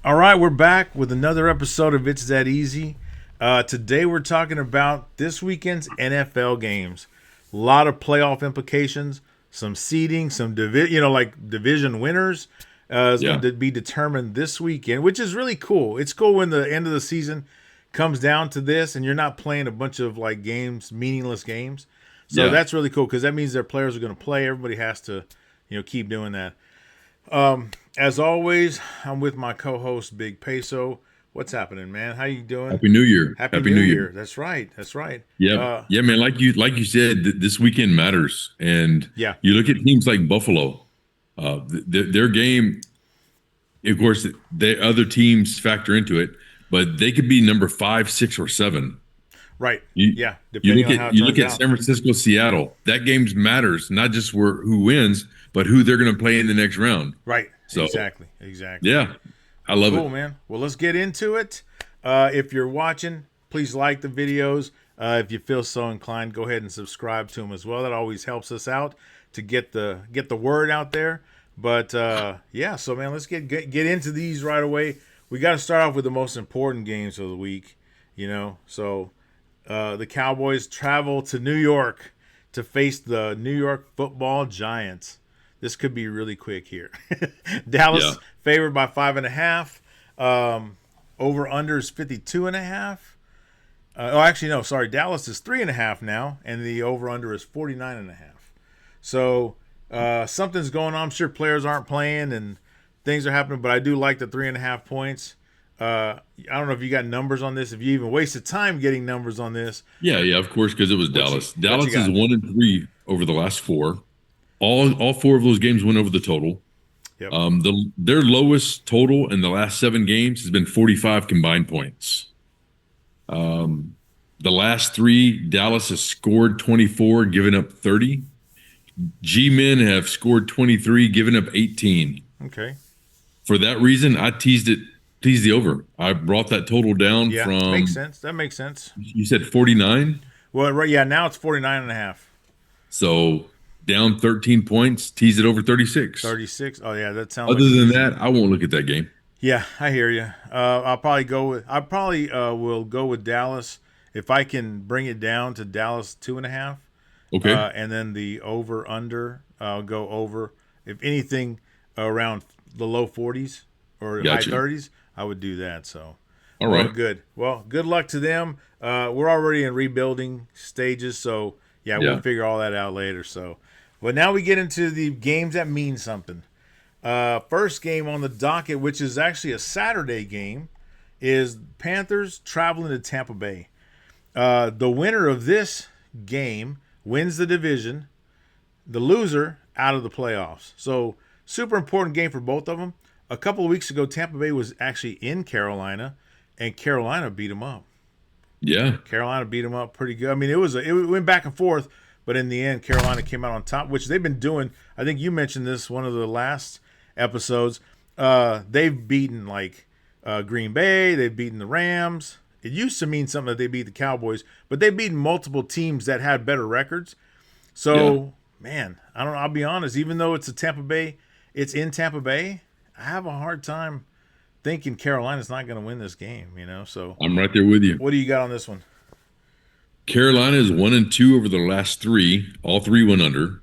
All right, we're back with another episode of It's That Easy. Today we're talking about this weekend's NFL games. A lot of playoff implications, some seeding, some division winners is going to be determined this weekend, which is really cool. It's cool when the end of the season comes down to this and you're not playing a bunch of like games, meaningless games. So that's really cool because that means their players are going to play. Everybody has to, keep doing that. As always, I'm with my co-host Big Peso. What's happening, man? How you doing? Happy New Year. Happy New Year. That's right. Yeah, man. Like you said, this weekend matters, and you look at teams like Buffalo. Their game, of course, the other teams factor into it, but they could be number 5, 6, or 7. Right. You look at San Francisco, Seattle. That game matters, not just who wins, but who they're going to play in the next round. Right. So, exactly. Yeah. I love it. Cool, man. Well, let's get into it. If you're watching, please like the videos. If you feel so inclined, go ahead and subscribe to them as well. That always helps us out to get the word out there. But so man, let's get into these right away. We got to start off with the most important games of the week. So the Cowboys travel to New York to face the New York Football Giants. This could be really quick here. Dallas favored by 5.5. Over under is 52.5. Dallas is 3.5 now, and the over under is 49.5. So something's going on. I'm sure players aren't playing and things are happening, but I do like the 3.5 points. I don't know if you got numbers on this. If you even wasted time getting numbers on this. Yeah, of course, because it was Dallas. Dallas is 1-3 over the last 4. All 4 of those games went over the total. Yep. Their lowest total in the last 7 games has been 45 combined points. The last 3, Dallas has scored 24, given up 30. G-Men have scored 23, given up 18. Okay. For that reason, I teased the over. I brought that total down from. Yeah, makes sense. That makes sense. You said 49? Well, right, now it's 49.5. So down 13 points, tease it over 36. 36. Oh yeah, that sounds. Other than that, I won't look at that game. Yeah, I hear you. I'll probably will go with Dallas if I can bring it down to Dallas 2.5. Okay. And then the over under, I'll go over. If anything around the low 40s or high 30s, I would do that. So. All right. Well, good. Well, good luck to them. We're already in rebuilding stages, so we'll figure all that out later. So. But now we get into the games that mean something. First game on the docket, which is actually a Saturday game, is Panthers traveling to Tampa Bay. The winner of this game wins the division. The loser out of the playoffs. So super important game for both of them. A couple of weeks ago, Tampa Bay was actually in Carolina, and Carolina beat them up. Yeah. Carolina beat them up pretty good. I mean, it went back and forth. But in the end, Carolina came out on top, which they've been doing. I think you mentioned this one of the last episodes. They've beaten Green Bay. They've beaten the Rams. It used to mean something that they beat the Cowboys, but they've beaten multiple teams that had better records. So, man, I don't know. I'll be honest. Even though it's it's in Tampa Bay, I have a hard time thinking Carolina's not going to win this game. So I'm right there with you. What do you got on this one? Carolina is 1-2 over the last 3. All 3 went under.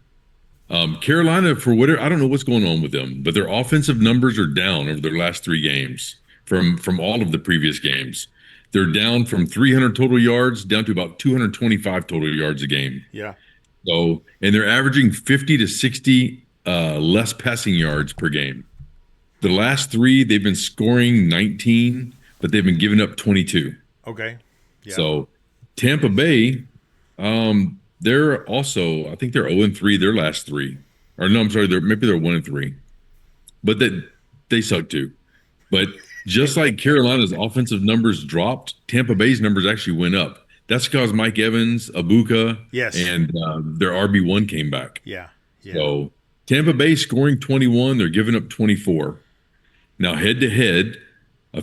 Carolina, for whatever, I don't know what's going on with them, but their offensive numbers are down over their last 3 games from all of the previous games. They're down from 300 total yards down to about 225 total yards a game. Yeah. So, and they're averaging 50 to 60 less passing yards per game. The last 3, they've been scoring 19, but they've been giving up 22. Okay. Yeah. So Tampa Bay, they're also, I think they're 0-3 their last 3. Or no, I'm sorry, maybe they're 1-3. But they suck too. But just like Carolina's offensive numbers dropped, Tampa Bay's numbers actually went up. That's because Mike Evans, Abuka, and their RB1 came back. Yeah. So Tampa Bay scoring 21, they're giving up 24. Now head-to-head,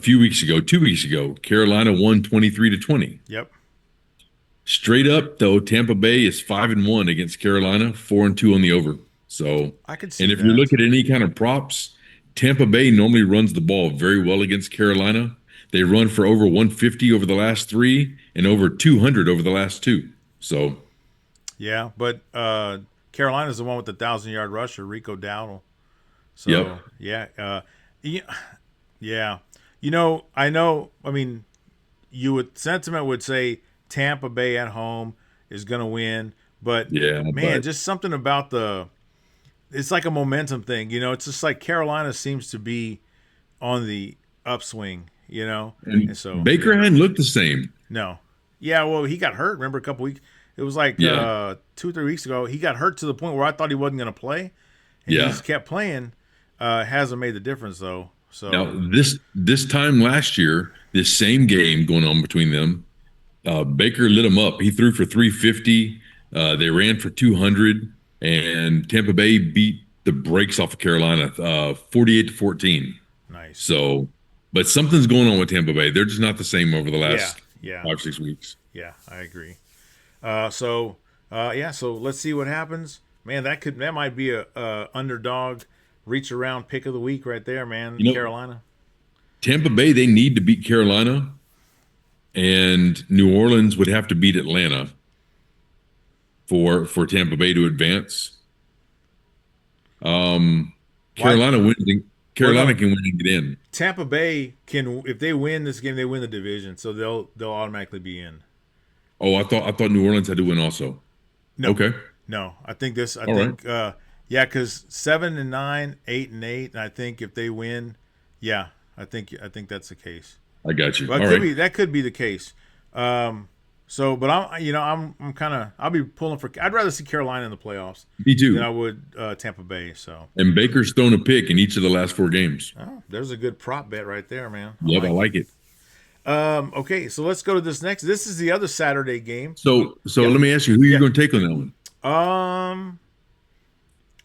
2 weeks ago, Carolina won 23-20. Yep. Straight up though, Tampa Bay is 5-1 against Carolina, 4-2 on the over. So I could see and if that. you look at any kind of props, Tampa Bay normally runs the ball very well against Carolina. They run for over 150 over the last 3 and over 200 over the last 2. So yeah, but Carolina's the one with the 1,000-yard rusher, Rico Dowdle. So yep. yeah, yeah. You know, I know. I mean, sentiment would say Tampa Bay at home is going to win, but Yeah, man, just something about it's like a momentum thing. You know, it's just like Carolina seems to be on the upswing. You know, and and so Baker yeah. hadn't looked the same. No, yeah. Well, he got hurt. Remember a couple weeks. It was like Yeah. 2-3 weeks ago. He got hurt to the point where I thought he wasn't going to play, and he Yeah. just kept playing. Hasn't made the difference though. So Now this time last year, this same game going on between them, Baker lit him up. He threw for 350. They ran for 200, and Tampa Bay beat the brakes off of Carolina, 48-14. nice. So, but something's going on with Tampa Bay. They're just not the same over the last Yeah. 5-6 weeks. Yeah, I agree. So let's see what happens. Man, that might be a underdog reach around pick of the week right there, man. You know, Carolina. Tampa Bay, they need to beat Carolina, and New Orleans would have to beat Atlanta for Tampa Bay to advance. Carolina wins. Carolina can win and get in. Tampa Bay can, if they win this game, they win the division, so they'll automatically be in. Oh, I thought New Orleans had to win also. No, okay. No, I think this. I All think right. because 7-9, 8-8, and I think if they win, yeah, I think that's the case. I got you. But that could be the case. So, but I'm kind of, I'll be pulling for. I'd rather see Carolina in the playoffs. Me too. Than I would Tampa Bay. So. And Baker's thrown a pick in each of the last 4 games. Oh, there's a good prop bet right there, man. I like it. Okay, so let's go to this next. This is the other Saturday game. So let me ask you, who you're going to take on that one?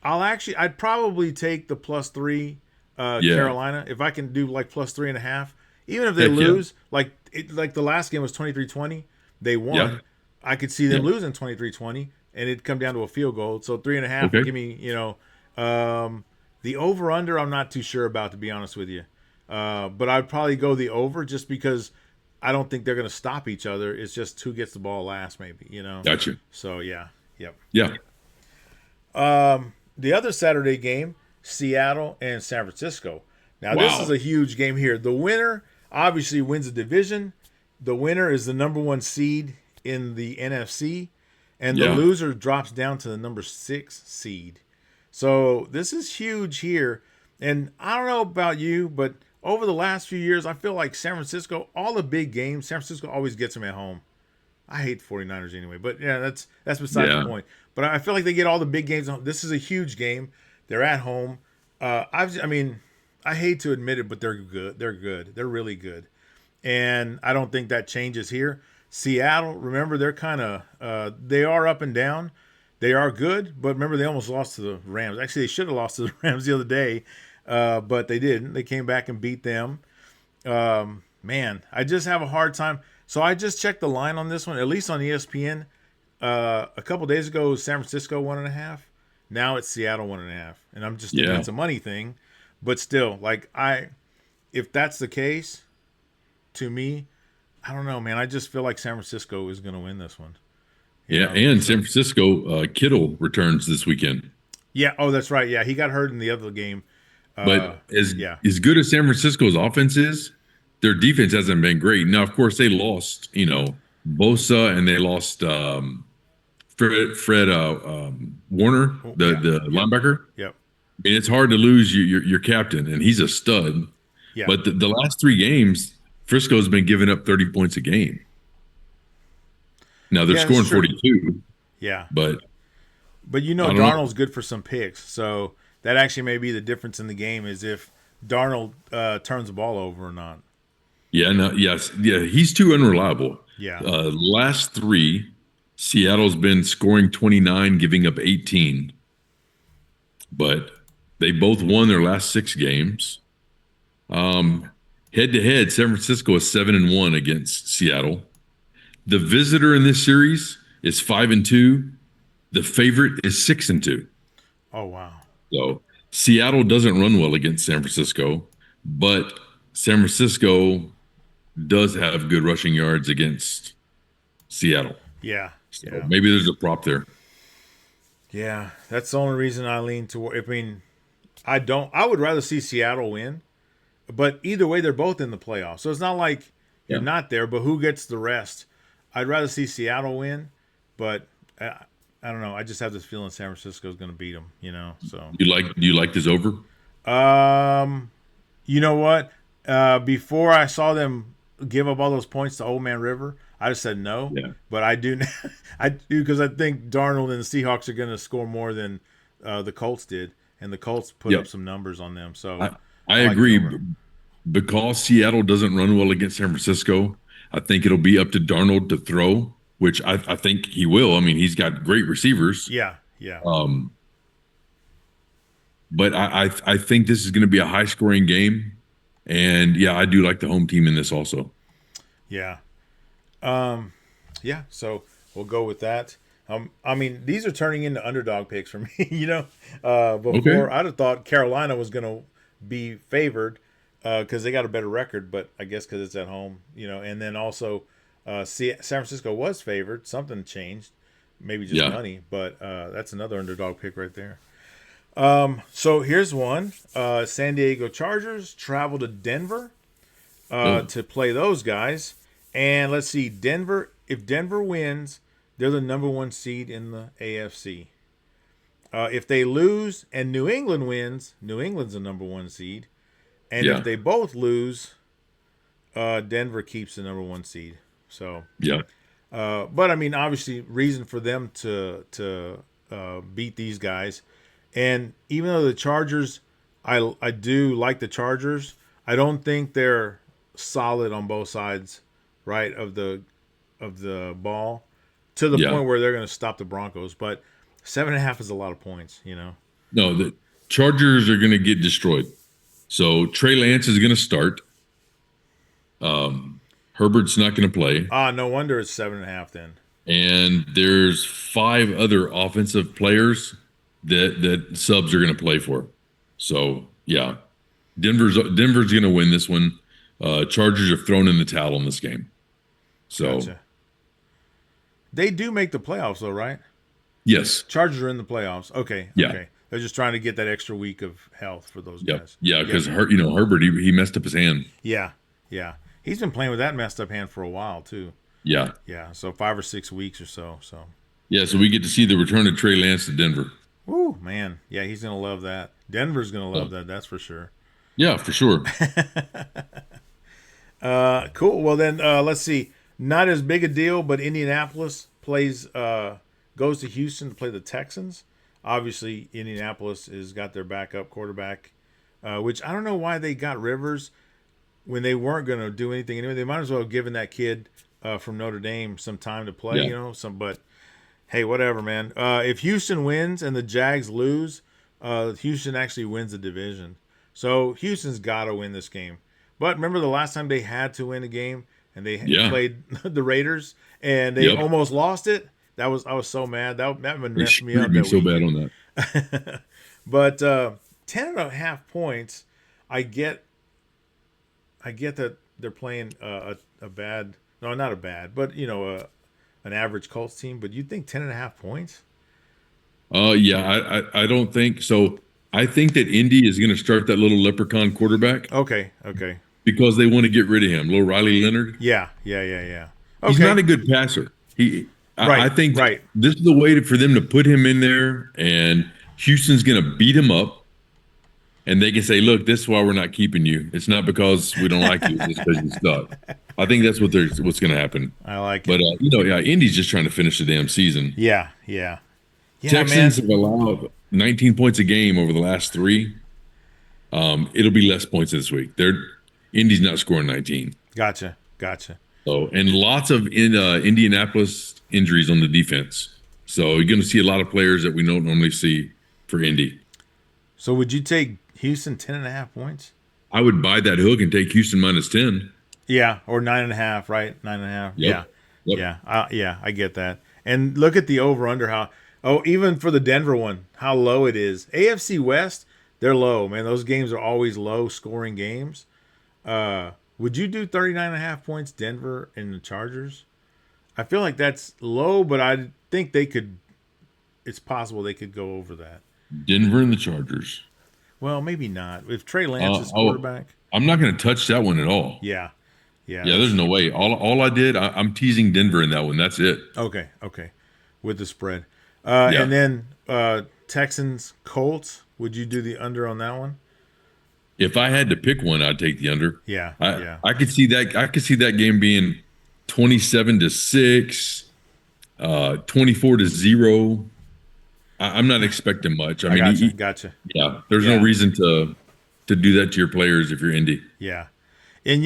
I'd probably take the +3 Carolina if I can do like +3.5. Even if they lose, like the last game was 23-20, they won. Yeah. I could see them losing 23-20, and it'd come down to a field goal. So 3.5 would give me, the over/under. I'm not too sure about, to be honest with you, but I'd probably go the over just because I don't think they're going to stop each other. It's just who gets the ball last, maybe. Gotcha. So yeah, yep. Yeah. The other Saturday game, Seattle and San Francisco. Now, This is a huge game here. The winner obviously wins the division. The winner is the number 1 seed in the NFC, and the loser drops down to the number 6 seed. So this is huge here. And I don't know about you, but over the last few years, I feel like San Francisco, all the big games, San Francisco always gets them at home. I hate 49ers anyway, but yeah, that's beside the point. But I feel like they get all the big games. This is a huge game. They're at home. I hate to admit it, but they're good. They're good. They're really good. And I don't think that changes here. Seattle, remember, they're kind of they are up and down. They are good, but remember, they almost lost to the Rams. Actually, they should have lost to the Rams the other day, but they didn't. They came back and beat them. Man, I just have a hard time. So I just checked the line on this one, at least on ESPN. A couple days ago, it was San Francisco 1.5. Now it's Seattle 1.5, and I'm just thinking it's a money thing. But still, if that's the case, to me, I don't know, man. I just feel like San Francisco is going to win this one. And San Francisco, Kittle returns this weekend. Yeah. Oh, that's right. Yeah, he got hurt in the other game. But as good as San Francisco's offense is, their defense hasn't been great. Now, of course, they lost, Bosa, and they lost Fred Warner, the linebacker. Yep. I mean, it's hard to lose your captain, and he's a stud. Yeah. But the last 3 games, Frisco's been giving up 30 points a game. Now they're scoring 42. Yeah. But Darnold's good for some picks. So that actually may be the difference in the game, is if Darnold turns the ball over or not. Yeah, he's too unreliable. Yeah. Last 3, Seattle's been scoring 29, giving up 18. But they both won their last 6 games. Head to head, San Francisco is 7-1 against Seattle. The visitor in this series is 5-2. The favorite is 6-2. Oh, wow. So Seattle doesn't run well against San Francisco, but San Francisco does have good rushing yards against Seattle. Yeah. So maybe there's a prop there. Yeah, that's the only reason I lean toward. I mean, I would rather see Seattle win, but either way, they're both in the playoffs. So it's not like you're not there, but who gets the rest? I'd rather see Seattle win, but I don't know. I just have this feeling San Francisco is going to beat them. So do you like this over? You know what? Before I saw them give up all those points to Old Man River, I just said no. Yeah. But I do because I think Darnold and the Seahawks are going to score more than the Colts did, and the Colts put up some numbers on them. So I agree. Because Seattle doesn't run well against San Francisco, I think it'll be up to Darnold to throw, which I think he will. I mean, he's got great receivers. Yeah. But I think this is going to be a high-scoring game, and I do like the home team in this also. Yeah. So we'll go with that. I mean, these are turning into underdog picks for me. Before I'd have thought Carolina was going to be favored because they got a better record, but I guess because it's at home, and then also San Francisco was favored. Something changed, maybe just money, but that's another underdog pick right there. So here's one. San Diego Chargers travel to Denver to play those guys. And let's see, Denver, if Denver wins, they're the number 1 seed in the AFC. If they lose and New England wins, New England's the number 1 seed. And if they both lose, Denver keeps the number 1 seed. So but I mean, obviously, reason for them to beat these guys. And even though the Chargers, I do like the Chargers, I don't think they're solid on both sides, right, of the ball, to the point where they're going to stop the Broncos. But 7.5 is a lot of points, No, the Chargers are going to get destroyed. So Trey Lance is going to start. Herbert's not going to play. No wonder it's 7.5 then. And there's 5 other offensive players that subs are going to play for. So Denver's going to win this one. Chargers have thrown in the towel in this game. So they do make the playoffs though, right? Yes. Chargers are in the playoffs. Okay. They're just trying to get that extra week of health for those guys. Yeah, because Herbert he messed up his hand. Yeah. He's been playing with that messed up hand for a while too. Yeah. So 5 or 6 weeks or so. So we get to see the return of Trey Lance to Denver. Ooh, man. Yeah, he's gonna love that. Denver's gonna love that. That's for sure. Yeah, for sure. Cool. Well then, let's see. Not as big a deal, but Indianapolis goes to Houston to play the Texans. Obviously, Indianapolis has got their backup quarterback, which I don't know why they got Rivers when they weren't going to do anything anyway. They might as well have given that kid from Notre Dame some time to play, But hey, whatever, man. If Houston wins and the Jags lose, Houston actually wins the division. So Houston's got to win this game. But remember the last time they had to win a game and they played the Raiders and they almost lost it? I was so mad. That messed me up. So bad on that. But 10.5 points, I get that they're playing a bad, no, not a bad, but an average Colts team. But you think 10.5 points? I don't think so. I think that Indy is going to start that little leprechaun quarterback. Okay. Because they want to get rid of him, little Riley Leonard. Yeah. Okay. He's not a good passer. I think this is the way for them to put him in there, and Houston's going to beat him up, and they can say, "Look, this is why we're not keeping you. It's not because we don't like you; it's because you suck." I think that's what's going to happen. I like it. But Indy's just trying to finish the damn season. Yeah, Texans have allowed 19 points a game over the last 3. It'll be less points this week. Indy's not scoring 19. Gotcha. So, and lots of Indianapolis injuries on the defense. So you're going to see a lot of players that we don't normally see for Indy. So would you take Houston 10.5 points? I would buy that hook and take Houston -10. Yeah, or 9.5, right? 9.5. Yep. Yep. Yeah, I get that. And look at the over under even for the Denver one, how low it is. AFC West, they're low, man. Those games are always low scoring games. Would you do 39.5 points Denver and the Chargers? I feel like that's low, but I think they could. It's possible they could go over that. Denver and the Chargers. Well, maybe not. If Trey Lance is quarterback. I'm not going to touch that one at all. Yeah. There's no way. All I did, I'm teasing Denver in that one. That's it. Okay. With the spread. And then Texans, Colts. Would you do the under on that one? If I had to pick one, I'd take the under. Yeah. I could see that. I could see that game being 27-6, 24-0. I'm not expecting much. I mean, gotcha. Yeah, there's no reason to do that to your players if you're Indy. Yeah, and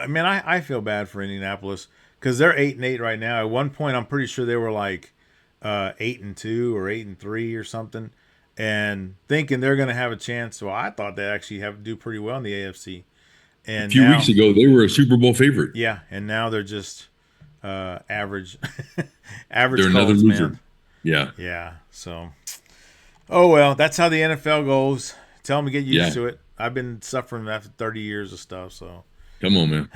man, I feel bad for Indianapolis because they're 8-8 right now. At one point, I'm pretty sure they were like 8-2 or 8-3 or something, and thinking they're going to have a chance. So I thought they actually have to do pretty well in the AFC. And a few weeks ago, they were a Super Bowl favorite. Yeah, and now they're just average. They're another loser. Man. Yeah. So, oh well, that's how the NFL goes. Tell them to get used to it. I've been suffering after 30 years of stuff. So, come on, man.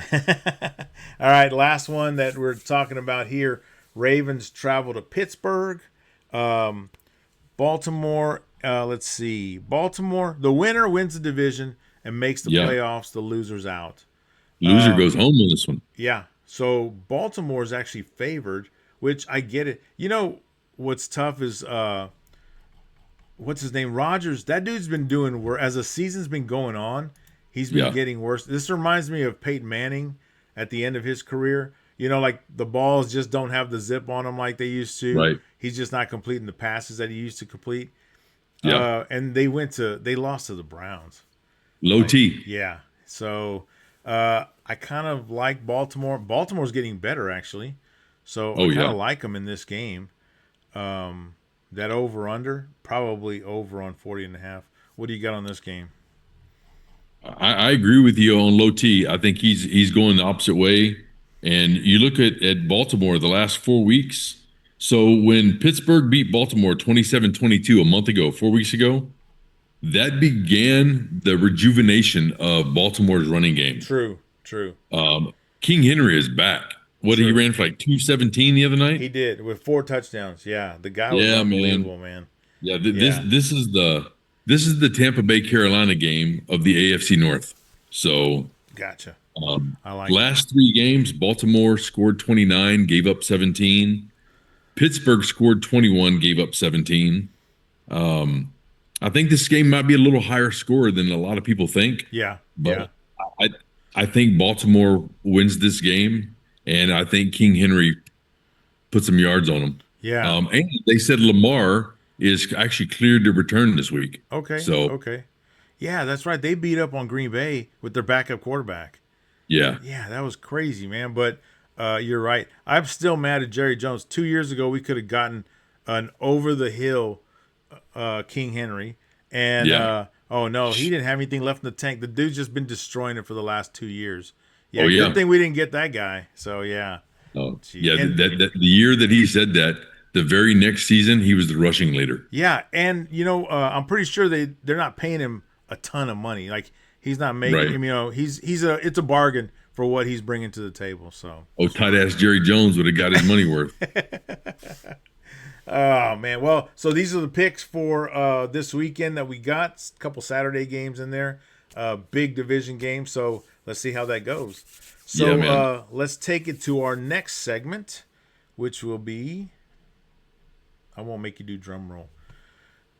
All right, last one that we're talking about here. Ravens travel to Pittsburgh. Baltimore. Let's see. Baltimore. The winner wins the division and makes the playoffs. The loser's out. Loser goes home on this one. Yeah. So Baltimore is actually favored, which I get it. What's tough is what's his name? Rodgers. That dude's been doing worse as the season's been going on. He's been getting worse. This reminds me of Peyton Manning at the end of his career. Like the balls just don't have the zip on them like they used to. Right. He's just not completing the passes that he used to complete. Yeah. And they lost to the Browns. Low T. Yeah. So I kind of like Baltimore. Baltimore's getting better actually. So I kind of like them in this game. That over under probably over on 40.5. What do you got on this game? I agree with you on low T. I think he's going the opposite way. And you look at Baltimore the last 4 weeks. So when Pittsburgh beat Baltimore 27-22 a month ago, 4 weeks ago, that began the rejuvenation of Baltimore's running game. True. King Henry is back. He ran for like 217 the other night? He did with 4 touchdowns. Yeah, the guy was unbelievable, man. Yeah, this is the Tampa Bay Carolina game of the AFC North. So gotcha. I like last 3 games, Baltimore scored 29, gave up 17. Pittsburgh scored 21, gave up 17. I think this game might be a little higher score than a lot of people think. Yeah. But I think Baltimore wins this game. And I think King Henry put some yards on him. Yeah. And they said Lamar is actually cleared to return this week. Okay. Yeah, that's right. They beat up on Green Bay with their backup quarterback. Yeah. Yeah, that was crazy, man. But you're right. I'm still mad at Jerry Jones. 2 years ago, we could have gotten an over-the-hill King Henry. And, oh, no, he didn't have anything left in the tank. The dude's just been destroying it for the last 2 years. Yeah, good thing we didn't get that guy. So, yeah. Oh, yeah, the year that he said that, the very next season, he was the rushing leader. Yeah, and, I'm pretty sure they're not paying him a ton of money. Like, he's not making it's a bargain for what he's bringing to the table. So, tight-ass Jerry Jones would have got his money worth. Oh, man. Well, so these are the picks for this weekend that we got. A couple Saturday games in there. Big division game. So, let's see how that goes. So let's take it to our next segment, which will be, I won't make you do drum roll,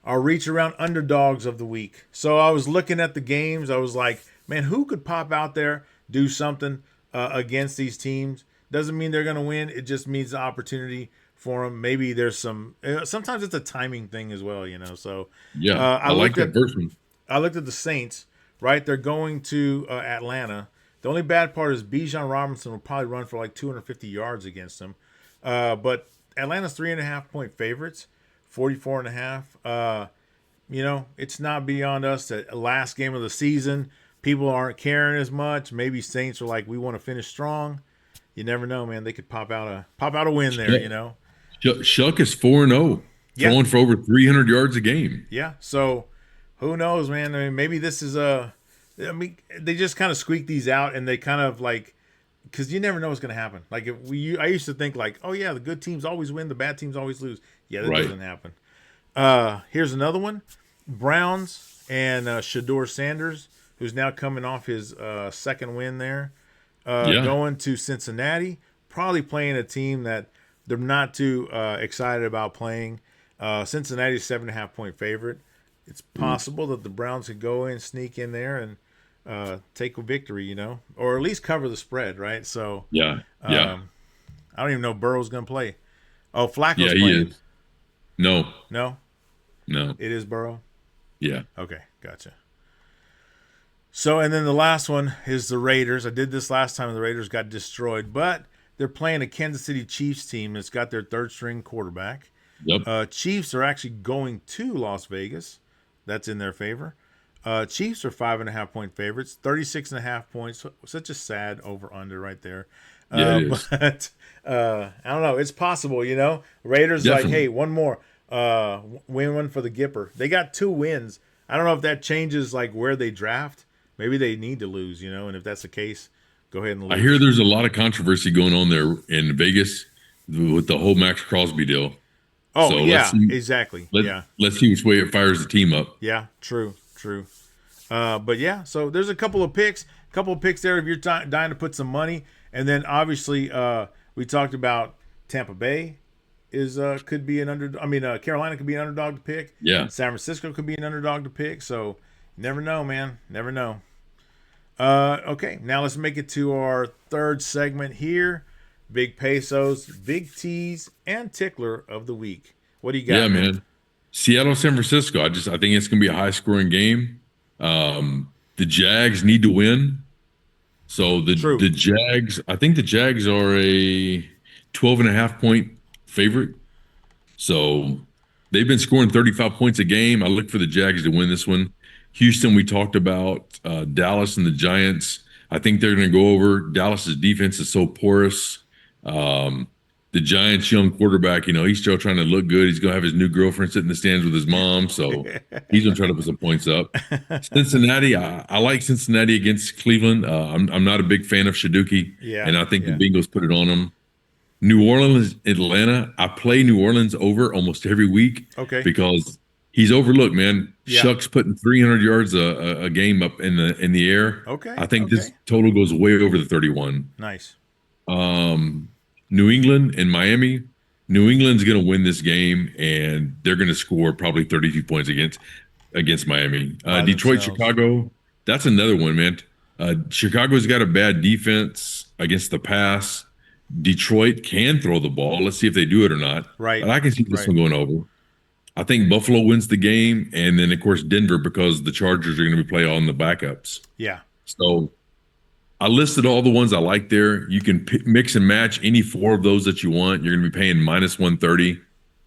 our reach around underdogs of the week. So I was looking at the games. I was like, man, who could pop out there, do something against these teams? Doesn't mean they're going to win. It just means the opportunity for them. Maybe there's sometimes it's a timing thing as well, So I like that person. I looked at the Saints. Right, they're going to Atlanta. The only bad part is Bijan Robinson will probably run for like 250 yards against them. But Atlanta's 3.5-point favorites, 44.5. It's not beyond us that last game of the season, people aren't caring as much. Maybe Saints are like, we want to finish strong. you never know, man. They could pop out a win there, you know. Shuck is 4-0, throwing for over 300 yards a game. Yeah. So who knows, man? I mean, maybe this is I mean, they just kind of squeak these out, and they kind of like, because you never know what's going to happen. Like I used to think like, oh yeah, the good teams always win, the bad teams always lose. Yeah, that doesn't happen. Here's another one: Browns and Shador Sanders, who's now coming off his second win there, going to Cincinnati, probably playing a team that they're not too excited about playing. Cincinnati's 7.5-point favorite. It's possible that the Browns could go in, sneak in there, and take a victory, you know, or at least cover the spread, right? So I don't even know if Burrow's going to play. Oh, Flacco's he playing. is. No. It is Burrow. Yeah. Okay, gotcha. So, and then the last one is the Raiders. I did this last time, and the Raiders got destroyed, but they're playing a Kansas City Chiefs team that's got their third-string quarterback. Yep. Chiefs are actually going to Las Vegas. That's in their favor. Chiefs are 5.5-point favorites, 36.5 points. Such a sad over/under right there. Yeah, it is. But I don't know. It's possible, you know. Raiders Definitely. like, hey, one more. Win one for the Gipper. They got 2 wins. I don't know if that changes like where they draft. Maybe they need to lose, you know. And if that's the case, go ahead and lose. I hear there's a lot of controversy going on there in Vegas with the whole Max Crosby deal. Oh, so yeah, exactly. Let's see which way it fires the team up. Yeah, true. But yeah, so there's a couple of picks there if you're dying to put some money. And then obviously we talked about Tampa Bay could be an underdog. I mean, Carolina could be an underdog to pick. Yeah. San Francisco could be an underdog to pick. So never know, man. Never know. Okay, now let's make it to our third segment here. Big Pesos, Big T's, and Tickler of the Week. What do you got? Yeah, man. Seattle, San Francisco. I think it's going to be a high-scoring game. The Jags need to win. So the Jags, I think the Jags are a 12.5-point favorite. So they've been scoring 35 points a game. I look for the Jags to win this one. Houston, we talked about Dallas and the Giants. I think they're going to go over. Dallas's defense is so porous. The Giants' young quarterback, you know, he's still trying to look good. He's going to have his new girlfriend sitting in the stands with his mom, so he's going to try to put some points up. Cincinnati, I like Cincinnati against Cleveland. I'm not a big fan of Shaduki, and I think the Bengals put it on them. New Orleans, Atlanta. I play New Orleans over almost every week because he's overlooked, man. Shuck's putting 300 yards a game up in the air. I think this total goes way over the 31. Nice. New England and Miami. New England's going to win this game, and they're going to score probably 32 points against Miami. Detroit, Chicago. That's another one, man. Chicago's got a bad defense against the pass. Detroit can throw the ball. Let's see if they do it or not. Right. But I can see this one going over. I think Buffalo wins the game, and then, of course, Denver, because the Chargers are going to be playing on the backups. Yeah. So I listed all the ones I like there. You can mix and match any 4 of those that you want. You're going to be paying minus 130.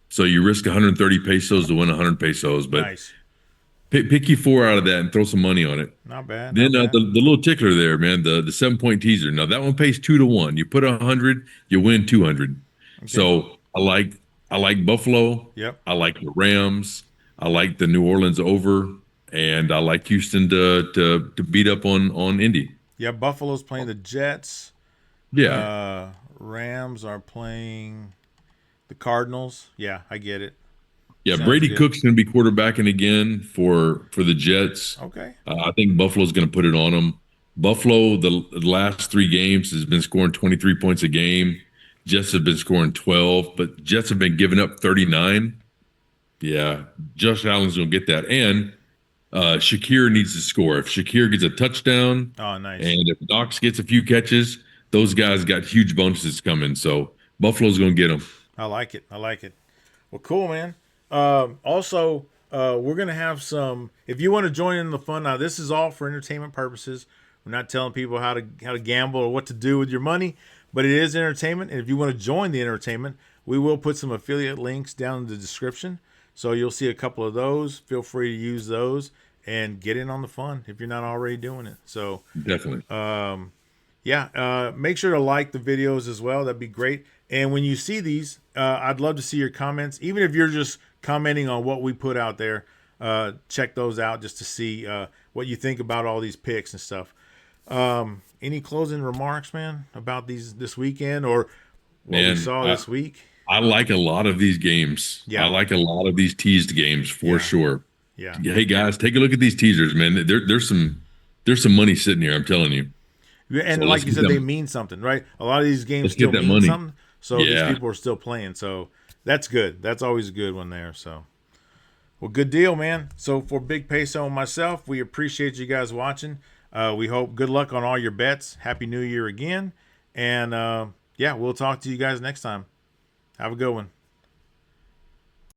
So you risk 130 pesos to win 100 pesos. But nice. Pick you 4 out of that and throw some money on it. Not bad. Then the little tickler there, man, the 7-point teaser. Now, that one pays 2 to 1. You put 100, you win 200. Okay. So I like Buffalo. Yep. I like the Rams. I like the New Orleans over. And I like Houston to beat up on Indy. Yeah, Buffalo's playing the Jets. Yeah. Rams are playing the Cardinals. Yeah, I get it. Yeah, sounds Brady good. Cook's going to be quarterbacking again for the Jets. Okay. I think Buffalo's going to put it on them. Buffalo, the last 3 games, has been scoring 23 points a game. Jets have been scoring 12, but Jets have been giving up 39. Yeah, Josh Allen's going to get that. And Shakir needs to score. If Shakir gets a touchdown, nice. And if Knox gets a few catches, those guys got huge bonuses coming. So Buffalo's going to get them. I like it. Well, cool, man. Also, we're going to have some, if you want to join in the fun, now this is all for entertainment purposes. We're not telling people how to gamble or what to do with your money, but it is entertainment. And if you want to join the entertainment, we will put some affiliate links down in the description. So you'll see a couple of those. Feel free to use those and get in on the fun if you're not already doing it. So definitely. Yeah, make sure to like the videos as well. That'd be great. And when you see these, I'd love to see your comments. Even if you're just commenting on what we put out there, check those out just to see what you think about all these picks and stuff. Any closing remarks, man, about this weekend or what we saw this week? I like a lot of these games. Yeah. I like a lot of these teased games for sure. Yeah. Hey guys, take a look at these teasers, man. There's some money sitting here. I'm telling you. And so like you said, they mean something, right? A lot of these games still mean something. So these people are still playing. So that's good. That's always a good one there. So, well, good deal, man. So for Big Peso and myself, we appreciate you guys watching. We hope good luck on all your bets. Happy New Year again. And, we'll talk to you guys next time. Have a good one.